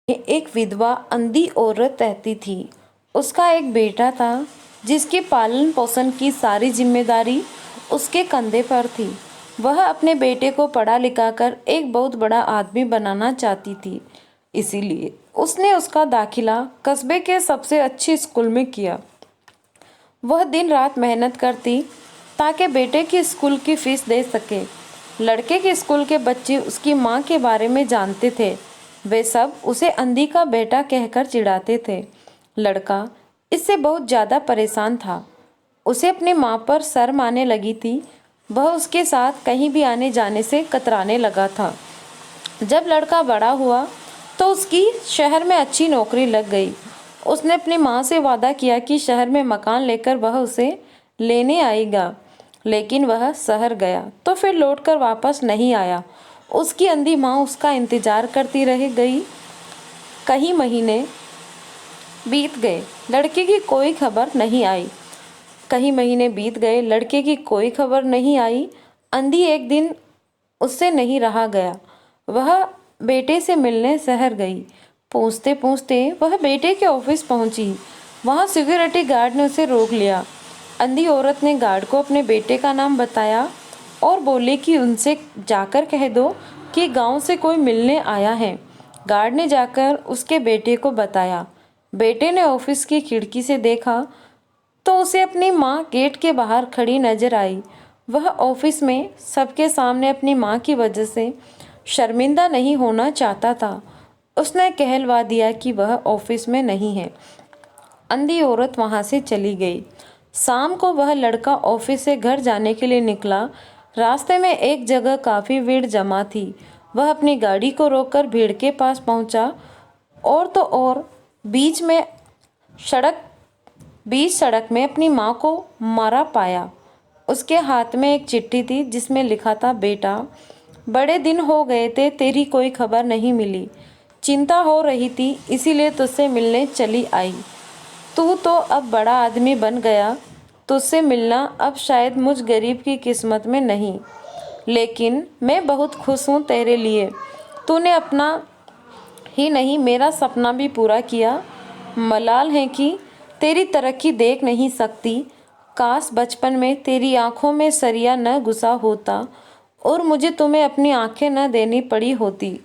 एक विधवा अंधी औरत रहती थी। उसका एक बेटा था जिसके पालन पोषण की सारी जिम्मेदारी उसके कंधे पर थी। वह अपने बेटे को पढ़ा लिखा कर एक बहुत बड़ा आदमी बनाना चाहती थी, इसीलिए उसने उसका दाखिला कस्बे के सबसे अच्छे स्कूल में किया। वह दिन रात मेहनत करती ताकि बेटे की स्कूल की फीस दे सके। लड़के के स्कूल के बच्चे उसकी माँ के बारे में जानते थे। वे सब उसे अंधी का बेटा कहकर चिढ़ाते थे। लड़का इससे बहुत ज़्यादा परेशान था। उसे अपनी माँ पर शर्म आने लगी थी। वह उसके साथ कहीं भी आने जाने से कतराने लगा था। जब लड़का बड़ा हुआ तो उसकी शहर में अच्छी नौकरी लग गई। उसने अपनी माँ से वादा किया कि शहर में मकान लेकर वह उसे लेने आएगा, लेकिन वह शहर गया तो फिर लौटकर वापस नहीं आया। उसकी अंधी माँ उसका इंतजार करती रह गई। कई महीने बीत गए, लड़के की कोई खबर नहीं आई। लड़के की कोई खबर नहीं आई। अंधी एक दिन उससे नहीं रहा गया। वह बेटे से मिलने शहर गई। पूछते पूछते वह बेटे के ऑफिस पहुंची। वहां सिक्योरिटी गार्ड ने उसे रोक लिया। अंधी औरत ने गार्ड को अपने बेटे का नाम बताया और बोले कि उनसे जाकर कह दो कि गांव से कोई मिलने आया है। गार्ड ने जाकर उसके बेटे को बताया। बेटे ने ऑफिस की खिड़की से देखा तो उसे अपनी माँ गेट के बाहर खड़ी नजर आई। वह ऑफिस में सबके सामने अपनी माँ की वजह से शर्मिंदा नहीं होना चाहता था। उसने कहलवा दिया कि वह ऑफिस में नहीं है। अंधी औरत वहां से चली गई। शाम को वह लड़का ऑफिस से घर जाने के लिए निकला। रास्ते में एक जगह काफ़ी भीड़ जमा थी। वह अपनी गाड़ी को रोककर भीड़ के पास पहुंचा और तो और बीच सड़क में अपनी माँ को मारा पाया। उसके हाथ में एक चिट्ठी थी जिसमें लिखा था, बेटा, बड़े दिन हो गए थे, तेरी कोई खबर नहीं मिली। चिंता हो रही थी, इसीलिए तुझसे मिलने चली आई। तू तो अब बड़ा आदमी बन गया, तुझसे मिलना अब शायद मुझ गरीब की किस्मत में नहीं, लेकिन मैं बहुत खुश हूँ तेरे लिए। तूने अपना ही नहीं मेरा सपना भी पूरा किया। मलाल है कि तेरी तरक्की देख नहीं सकती। काश बचपन में तेरी आंखों में सरिया न घुसा होता और मुझे तुम्हें अपनी आंखें न देनी पड़ी होती,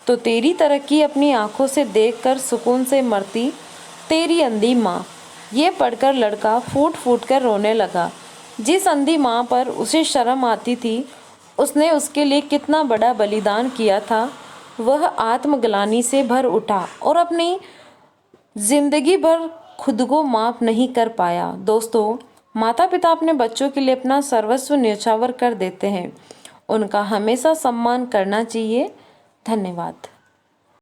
तो तेरी तरक्की अपनी आंखों से देखकर सुकून से मरती। तेरी अंधी माँ। ये पढ़कर लड़का फूट फूट कर रोने लगा। जिस अंधी माँ पर उसे शर्म आती थी, उसने उसके लिए कितना बड़ा बलिदान किया था। वह आत्मग्लानि से भर उठा और अपनी जिंदगी भर खुद को माफ नहीं कर पाया। दोस्तों, माता पिता अपने बच्चों के लिए अपना सर्वस्व न्यौछावर कर देते हैं। उनका हमेशा सम्मान करना चाहिए। धन्यवाद।